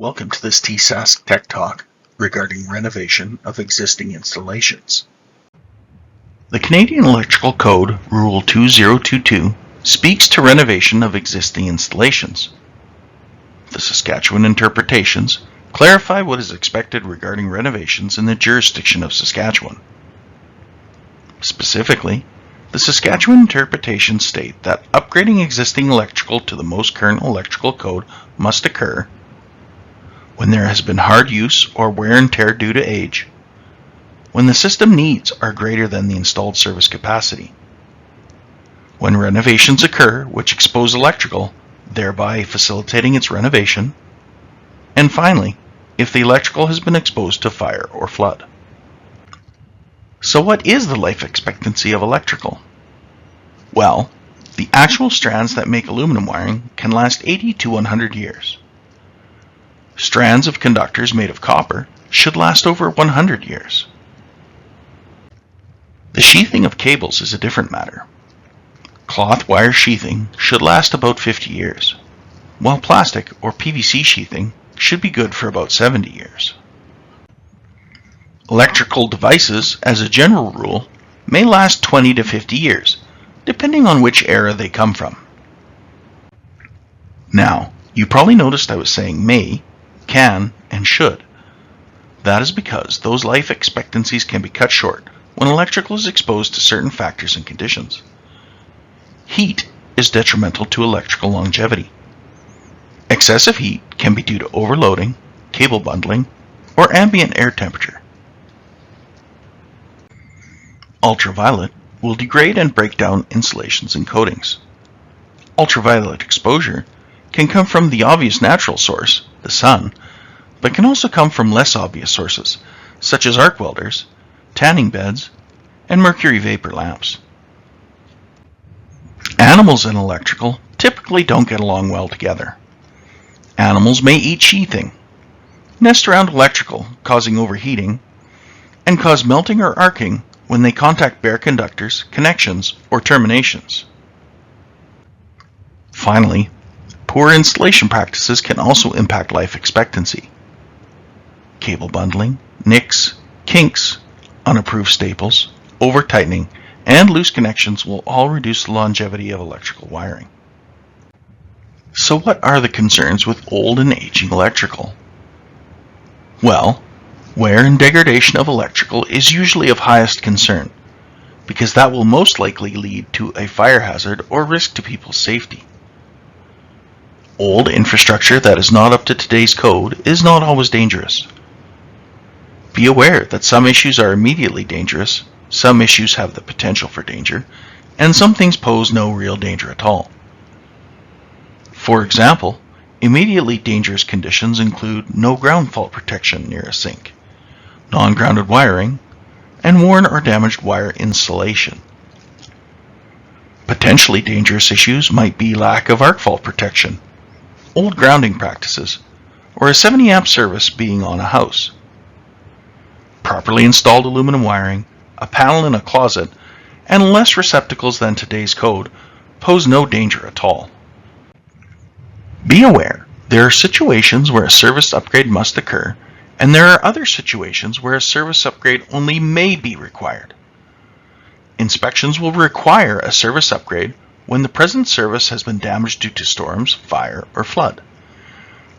Welcome to this TSASC Tech Talk regarding renovation of existing installations. The Canadian Electrical Code Rule 2022 speaks to renovation of existing installations. The Saskatchewan interpretations clarify what is expected regarding renovations in the jurisdiction of Saskatchewan. Specifically, the Saskatchewan interpretations state that upgrading existing electrical to the most current electrical code must occur when there has been hard use or wear and tear due to age, when the system needs are greater than the installed service capacity, when renovations occur which expose electrical, thereby facilitating its renovation, and finally, if the electrical has been exposed to fire or flood. So what is the life expectancy of electrical? Well, the actual strands that make aluminum wiring can last 80 to 100 years. Strands of conductors made of copper should last over 100 years. The sheathing of cables is a different matter. Cloth wire sheathing should last about 50 years, while plastic or PVC sheathing should be good for about 70 years. Electrical devices, as a general rule, may last 20 to 50 years, depending on which era they come from. Now, you probably noticed I was saying may, can, and should. That is because those life expectancies can be cut short when electrical is exposed to certain factors and conditions. Heat is detrimental to electrical longevity. Excessive heat can be due to overloading, cable bundling, or ambient air temperature. Ultraviolet will degrade and break down insulations and coatings. Ultraviolet exposure can come from the obvious natural source, the sun, but can also come from less obvious sources, such as arc welders, tanning beds, and mercury vapor lamps. Animals and electrical typically don't get along well together. Animals may eat sheathing, nest around electrical, causing overheating, and cause melting or arcing when they contact bare conductors, connections, or terminations. Finally, poor installation practices can also impact life expectancy. Cable bundling, nicks, kinks, unapproved staples, over-tightening, and loose connections will all reduce the longevity of electrical wiring. So what are the concerns with old and aging electrical? Well, wear and degradation of electrical is usually of highest concern, because that will most likely lead to a fire hazard or risk to people's safety. Old infrastructure that is not up to today's code is not always dangerous. Be aware that some issues are immediately dangerous, some issues have the potential for danger, and some things pose no real danger at all. For example, immediately dangerous conditions include no ground fault protection near a sink, non-grounded wiring, and worn or damaged wire insulation. Potentially dangerous issues might be lack of arc fault protection, old grounding practices, or a 70 amp service being on a house. Properly installed aluminum wiring, a panel in a closet, and less receptacles than today's code pose no danger at all. Be aware, there are situations where a service upgrade must occur, and there are other situations where a service upgrade only may be required. Inspections will require a service upgrade when the present service has been damaged due to storms, fire, or flood.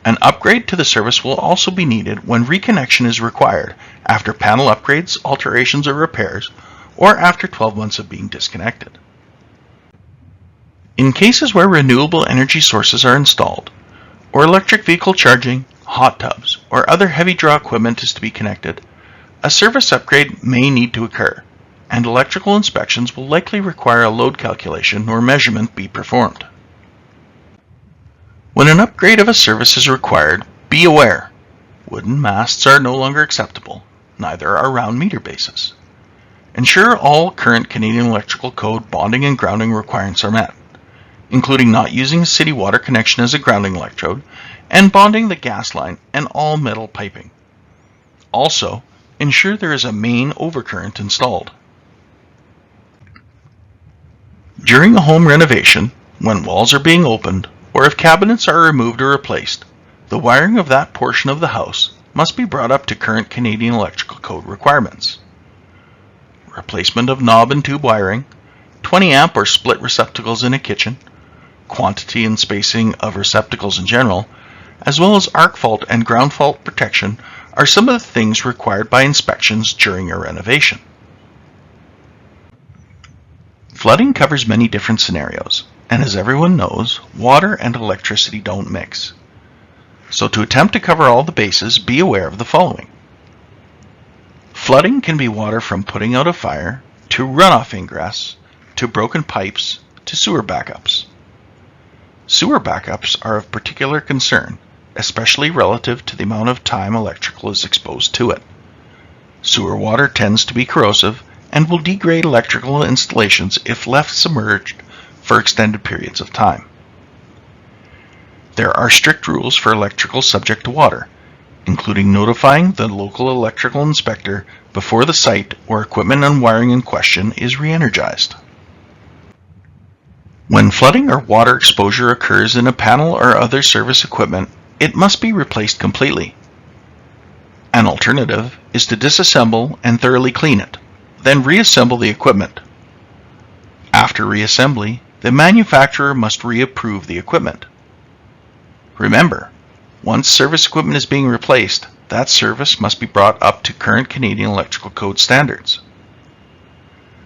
An upgrade to the service will also be needed when reconnection is required after panel upgrades, alterations, or repairs, or after 12 months of being disconnected. In cases where renewable energy sources are installed, or electric vehicle charging, hot tubs, or other heavy draw equipment is to be connected, a service upgrade may need to occur, and electrical inspections will likely require a load calculation or measurement be performed. When an upgrade of a service is required, be aware, wooden masts are no longer acceptable, neither are round meter bases. Ensure all current Canadian Electrical Code bonding and grounding requirements are met, including not using a city water connection as a grounding electrode, and bonding the gas line and all metal piping. Also, ensure there is a main overcurrent installed. During a home renovation, when walls are being opened, or if cabinets are removed or replaced, the wiring of that portion of the house must be brought up to current Canadian Electrical Code requirements. Replacement of knob and tube wiring, 20 amp or split receptacles in a kitchen, quantity and spacing of receptacles in general, as well as arc fault and ground fault protection are some of the things required by inspections during a renovation. Flooding covers many different scenarios, and as everyone knows, water and electricity don't mix. So to attempt to cover all the bases, be aware of the following. Flooding can be water from putting out a fire, to runoff ingress, to broken pipes, to sewer backups. Sewer backups are of particular concern, especially relative to the amount of time electrical is exposed to it. Sewer water tends to be corrosive and will degrade electrical installations if left submerged for extended periods of time. There are strict rules for electrical subject to water, including notifying the local electrical inspector before the site or equipment and wiring in question is re-energized. When flooding or water exposure occurs in a panel or other service equipment, it must be replaced completely. An alternative is to disassemble and thoroughly clean it, then reassemble the equipment. After reassembly, the manufacturer must reapprove the equipment. Remember, once service equipment is being replaced, that service must be brought up to current Canadian Electrical Code standards.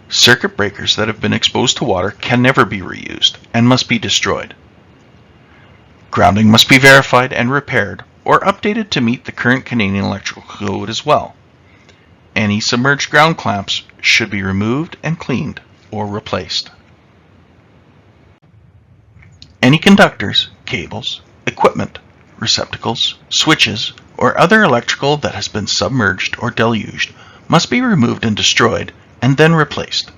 Circuit breakers that have been exposed to water can never be reused and must be destroyed. Grounding must be verified and repaired or updated to meet the current Canadian Electrical Code as well. Any submerged ground clamps should be removed and cleaned or replaced. Any conductors, cables, equipment, receptacles, switches, or other electrical that has been submerged or deluged must be removed and destroyed and then replaced.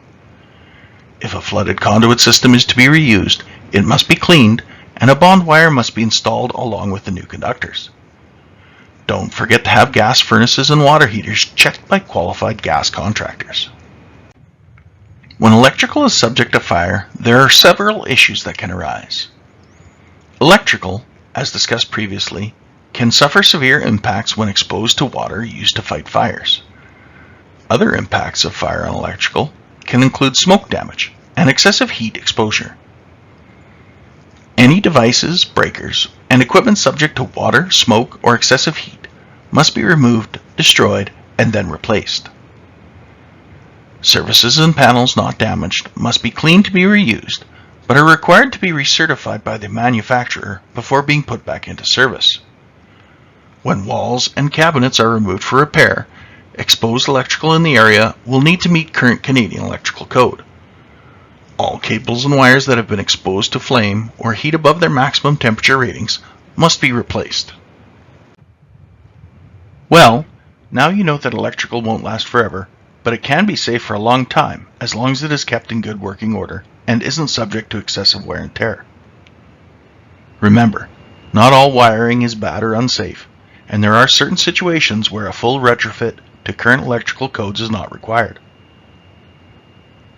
If a flooded conduit system is to be reused, it must be cleaned and a bond wire must be installed along with the new conductors. Don't forget to have gas furnaces and water heaters checked by qualified gas contractors. When electrical is subject to fire, there are several issues that can arise. Electrical, as discussed previously, can suffer severe impacts when exposed to water used to fight fires. Other impacts of fire on electrical can include smoke damage and excessive heat exposure. Any devices, breakers, and equipment subject to water, smoke, or excessive heat must be removed, destroyed, and then replaced. Surfaces and panels not damaged must be cleaned to be reused, but are required to be recertified by the manufacturer before being put back into service. When walls and cabinets are removed for repair, exposed electrical in the area will need to meet current Canadian Electrical Code. All cables and wires that have been exposed to flame or heat above their maximum temperature ratings must be replaced. Well, now you know that electrical won't last forever, but it can be safe for a long time as long as it is kept in good working order and isn't subject to excessive wear and tear. Remember, not all wiring is bad or unsafe, and there are certain situations where a full retrofit to current electrical codes is not required.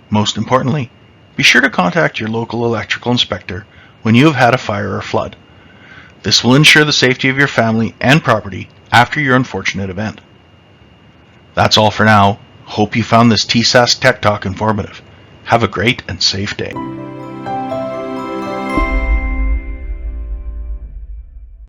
Most importantly, be sure to contact your local electrical inspector when you have had a fire or flood. This will ensure the safety of your family and property after your unfortunate event. That's all for now. Hope you found this TSAS Tech Talk informative. Have a great and safe day.